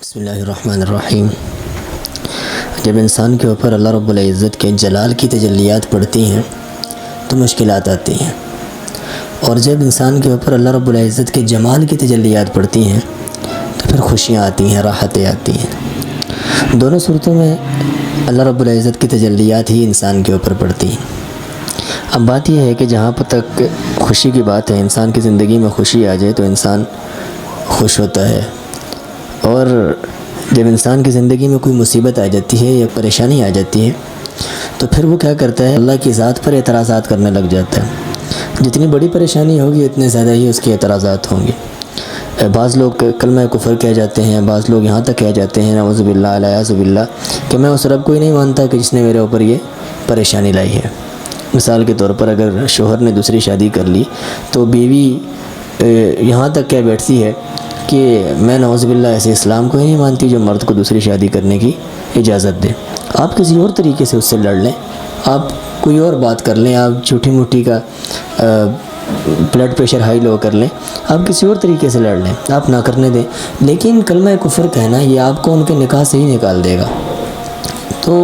بسم اللہ الرحمن الرحیم۔ جب انسان کے اوپر اللہ رب العزت کے جلال کی تجلیات پڑتی ہیں تو مشکلات آتی ہیں، اور جب انسان کے اوپر اللہ رب العزت کے جمال کی تجلیات پڑتی ہیں تو پھر خوشیاں آتی ہیں، راحتیں آتی ہیں۔ دونوں صورتوں میں اللہ رب العزت کی تجلیات ہی انسان کے اوپر پڑتی ہیں۔ اب بات یہ ہے کہ جہاں پر تک خوشی کی بات ہے، انسان کی زندگی میں خوشی آ جائے تو انسان خوش ہوتا ہے، اور جب انسان کی زندگی میں کوئی مصیبت آ جاتی ہے یا پریشانی آ جاتی ہے تو پھر وہ کیا کرتا ہے، اللہ کی ذات پر اعتراضات کرنے لگ جاتا ہے۔ جتنی بڑی پریشانی ہوگی اتنے زیادہ ہی اس کے اعتراضات ہوں گے۔ بعض لوگ کلمہ کفر کہہ جاتے ہیں، بعض لوگ یہاں تک کہہ جاتے ہیں نعوذ باللہ الیاذ باللہ کہ میں اس رب کو ہی نہیں مانتا کہ جس نے میرے اوپر یہ پریشانی لائی ہے۔ مثال کے طور پر اگر شوہر نے دوسری شادی کر لی تو بیوی یہاں تک کہہ بیٹھتی ہے کہ میں نعوذ باللہ ایسے اسلام کو ہی نہیں مانتی جو مرد کو دوسری شادی کرنے کی اجازت دے۔ آپ کسی اور طریقے سے اس سے لڑ لیں، آپ کوئی اور بات کر لیں، آپ جھوٹی موٹی کا بلڈ پریشر ہائی لو کر لیں، آپ کسی اور طریقے سے لڑ لیں، آپ نہ کرنے دیں، لیکن کلمہ کفر کہنا یہ آپ کو ان کے نکاح سے ہی نکال دے گا۔ تو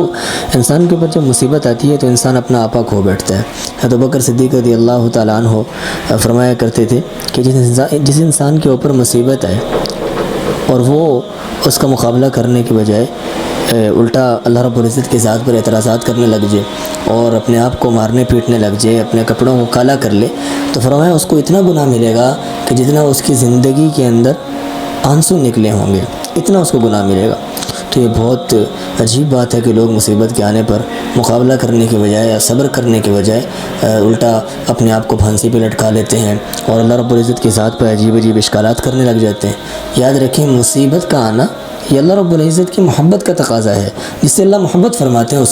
انسان کے اوپر جب مصیبت آتی ہے تو انسان اپنا آپا کھو بیٹھتا ہے۔ حضرت ابوبکر صدیق رضی اللہ تعالیٰ عنہ فرمایا کرتے تھے کہ جس انسان کے اوپر مصیبت آئے اور وہ اس کا مقابلہ کرنے کے بجائے الٹا اللہ رب العزت کی ذات پر اعتراضات کرنے لگ جائے اور اپنے آپ کو مارنے پیٹنے لگ جائے، اپنے کپڑوں کو کالا کر لے، تو فرمایا اس کو اتنا گناہ ملے گا کہ جتنا اس کی زندگی کے اندر آنسو نکلے ہوں گے، اتنا اس کو گناہ ملے گا۔ تو یہ بہت عجیب بات ہے کہ لوگ مصیبت کے آنے پر مقابلہ کرنے کے بجائے یا صبر کرنے کے بجائے الٹا اپنے آپ کو پھانسی پہ لٹکا لیتے ہیں اور اللہ رب العزت کی ذات پر عجیب عجیب اشکالات کرنے لگ جاتے ہیں۔ یاد رکھیں، مصیبت کا آنا یہ اللہ رب العزت کی محبت کا تقاضا ہے۔ جس سے اللہ محبت فرماتے ہیں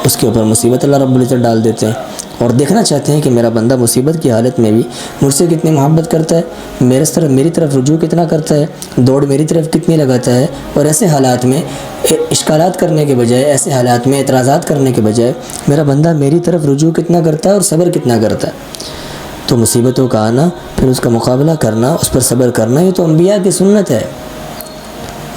اس کے اوپر مصیبت اللہ رب العزت ڈال دیتے ہیں، اور دیکھنا چاہتے ہیں کہ میرا بندہ مصیبت کی حالت میں بھی مجھ سے کتنی محبت کرتا ہے، میری طرف رجوع کتنا کرتا ہے، دوڑ میری طرف کتنی لگاتا ہے، اور ایسے حالات میں اشکالات کرنے کے بجائے، ایسے حالات میں اعتراضات کرنے کے بجائے میرا بندہ میری طرف رجوع کتنا کرتا ہے اور صبر کتنا کرتا ہے۔ تو مصیبتوں کا آنا، پھر اس کا مقابلہ کرنا، اس پر صبر کرنا، یہ تو انبیاء کی سنت ہے۔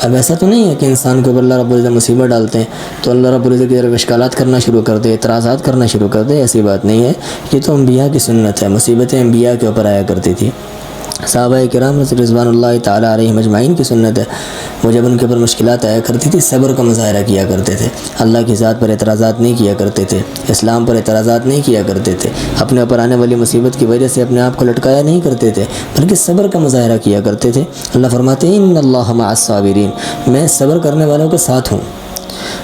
اب ایسا تو نہیں ہے کہ انسان کے اوپر اللہ رب العزت مصیبت ڈالتے ہیں تو اللہ رب العزت کی طرف اشکالات کرنا شروع کر دے، اعتراضات کرنا شروع کر دے، ایسی بات نہیں ہے۔ یہ تو انبیاء کی سنت ہے، مصیبتیں انبیاء کے اوپر آیا کرتی تھی، صحابہ کرام رضوان اللہ تعالیٰ علیہم اجمعین کی سنت ہے۔ وہ جب ان کے اوپر مشکلات آیا کرتی تھی صبر کا مظاہرہ کیا کرتے تھے، اللہ کی ذات پر اعتراضات نہیں کیا کرتے تھے، اسلام پر اعتراضات نہیں کیا کرتے تھے، اپنے اوپر آنے والی مصیبت کی وجہ سے اپنے آپ کو لٹکایا نہیں کرتے تھے، بلکہ صبر کا مظاہرہ کیا کرتے تھے۔ اللہ فرماتے ہیں ان اللہ مع الصابرین، میں صبر کرنے والوں کے ساتھ ہوں۔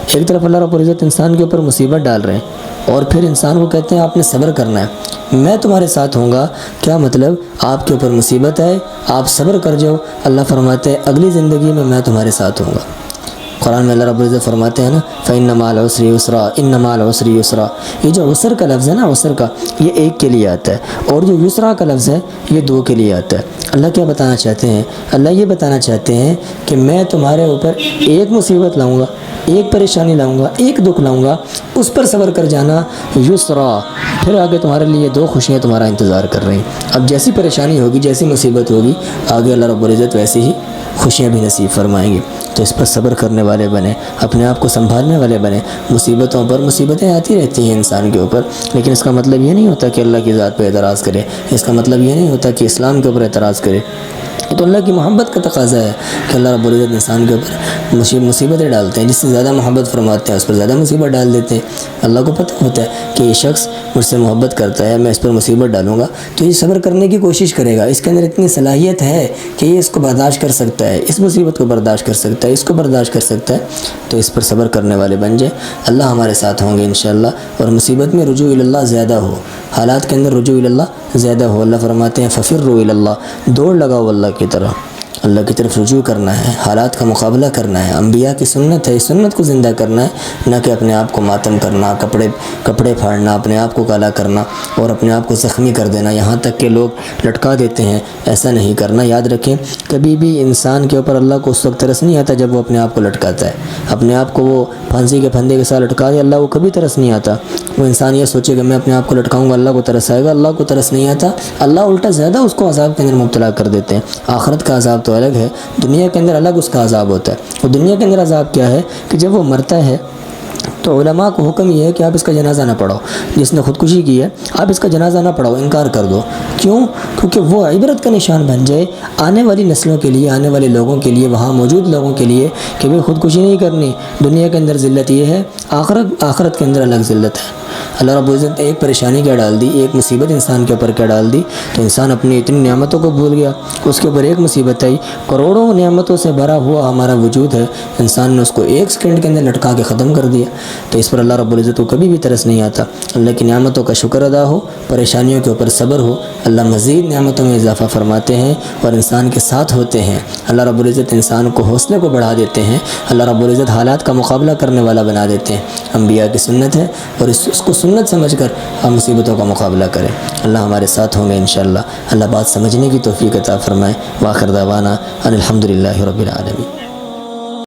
ایک طرف اللہ رب العزت انسان کے اوپر مصیبت ڈال رہے ہیں اور پھر انسان کو کہتے ہیں آپ نے صبر کرنا ہے، میں تمہارے ساتھ ہوں گا۔ کیا مطلب؟ آپ کے اوپر مصیبت ہے، آپ صبر کر جاؤ، اللہ فرماتے ہیں اگلی زندگی میں تمہارے ساتھ ہوں گا۔ قرآن میں اللہ رب العزت فرماتے ہیں نا فَإِنَّ مَعَ الْعُسْرِ يُسْرًا إِنَّ مَعَ الْعُسْرِ يُسْرًا، یہ جو عسر کا لفظ ہے نا، عسر کا، یہ ایک کے لیے آتا ہے، اور جو یسرا کا لفظ ہے یہ دو کے لیے آتا ہے۔ اللہ کیا بتانا چاہتے ہیں؟ اللہ یہ بتانا چاہتے ہیں کہ میں تمہارے اوپر ایک مصیبت لاؤں گا، ایک پریشانی لاؤں گا، ایک دکھ لاؤں گا، اس پر صبر کر جانا، یسرا، پھر آگے تمہارے لیے دو خوشیاں تمہارا انتظار کر رہی ہیں۔ اب جیسی پریشانی ہوگی، جیسی مصیبت ہوگی، آگے اللہ رب العزت ویسے ہی خوشیاں بھی نصیب فرمائیں گے۔ تو اس پر صبر کرنے والے بنے، اپنے آپ کو سنبھالنے والے بنے۔ مصیبتوں پر مصیبتیں آتی رہتی ہیں انسان کے اوپر، لیکن اس کا مطلب یہ نہیں ہوتا کہ اللہ کی ذات پہ اعتراض کرے، اس کا مطلب یہ نہیں ہوتا کہ اسلام کے اوپر اعتراض کرے۔ تو اللہ کی محبت کا تقاضا ہے کہ اللہ رب العزت انسان کے اوپر مصیبتیں ڈالتے ہیں، جس سے زیادہ محبت فرماتے ہیں اس پر زیادہ مصیبت ڈال دیتے ہیں۔ اللہ کو پتہ ہوتا ہے کہ یہ شخص مجھ سے محبت کرتا ہے، میں اس پر مصیبت ڈالوں گا تو یہ صبر کرنے کی کوشش کرے گا، اس کے اندر اتنی صلاحیت ہے کہ یہ اس کو برداشت کر سکتا ہے، اس مصیبت کو برداشت کر سکتا ہے، اس کو برداشت کر سکتا ہے، تو اس پر صبر کرنے والے بن جائے۔ اللہ ہمارے ساتھ ہوں گے انشاءاللہ، اور مصیبت میں رجوع اللہ زیادہ ہو، حالات کے اندر رجوع اللہ زیادہ ہو۔ اللہ فرماتے ہیں ففروا الی اللہ، دوڑ لگاؤ اللہ کی طرح، اللہ کی طرف رجوع کرنا ہے، حالات کا مقابلہ کرنا ہے۔ انبیاء کی سنت ہے، اس سنت کو زندہ کرنا ہے، نہ کہ اپنے آپ کو ماتم کرنا، کپڑے پھاڑنا، اپنے آپ کو کالا کرنا اور اپنے آپ کو زخمی کر دینا، یہاں تک کہ لوگ لٹکا دیتے ہیں، ایسا نہیں کرنا۔ یاد رکھیں کبھی بھی انسان کے اوپر اللہ کو اس وقت ترس نہیں آتا جب وہ اپنے آپ کو لٹکاتا ہے، اپنے آپ کو وہ پھانسی کے پھندے کے ساتھ لٹکا دے، اللہ کو کبھی ترس نہیں آتا۔ وہ انسان یہ سوچے کہ میں اپنے آپ کو لٹکاؤں گا اللہ کو ترس آئے گا، اللہ کو ترس نہیں آتا، اللہ الٹا زیادہ اس کو عذاب کے اندر مبتلا کر دیتے ہیں۔ آخرت کا عذاب تو الگ ہے، دنیا کے اندر الگ اس کا عذاب ہوتا ہے۔ اور دنیا کے اندر عذاب کیا ہے کہ جب وہ مرتا ہے تو علماء کو حکم یہ ہے کہ آپ اس کا جنازہ نہ پڑھاؤ، جس نے خودکشی کی ہے آپ اس کا جنازہ نہ پڑھاؤ، انکار کر دو۔ کیوں؟ کیونکہ وہ عبرت کا نشان بن جائے آنے والی نسلوں کے لیے، آنے والے لوگوں کے لیے، وہاں موجود لوگوں کے لیے کہ بھئی خودکشی نہیں کرنی، دنیا کے اندر ذلت یہ ہے، آخرت کے اندر الگ ذلت ہے۔ اللہ رب العزت نے ایک پریشانی کیا ڈال دی، ایک مصیبت انسان کے اوپر کیا ڈال دی، تو انسان اپنی اتنی نعمتوں کو بھول گیا، اس کے اوپر ایک مصیبت آئی، کروڑوں نعمتوں سے بھرا ہوا ہمارا وجود ہے، انسان نے اس کو ایک سیکنڈ کے اندر لٹکا کے ختم کر دیا۔ تو اس پر اللہ رب العزت کو کبھی بھی ترس نہیں آتا۔ اللہ کی نعمتوں کا شکر ادا ہو، پریشانیوں کے اوپر صبر ہو، اللہ مزید نعمتوں میں اضافہ فرماتے ہیں اور انسان کے ساتھ ہوتے ہیں۔ اللہ رب العزت انسان کو حوصلے کو بڑھا دیتے ہیں، اللہ رب العزت حالات کا مقابلہ کرنے والا بنا دیتے ہیں۔ انبیاء کی سنت ہے اور اس کو سنت سمجھ کر ہم مصیبتوں کا مقابلہ کریں۔ اللہ ہمارے ساتھ ہوں گے انشاءاللہ۔ اللہ بات سمجھنے کی توفیق عطا فرمائے۔ وآخر دعوانا ان الحمدللہ رب العالمین۔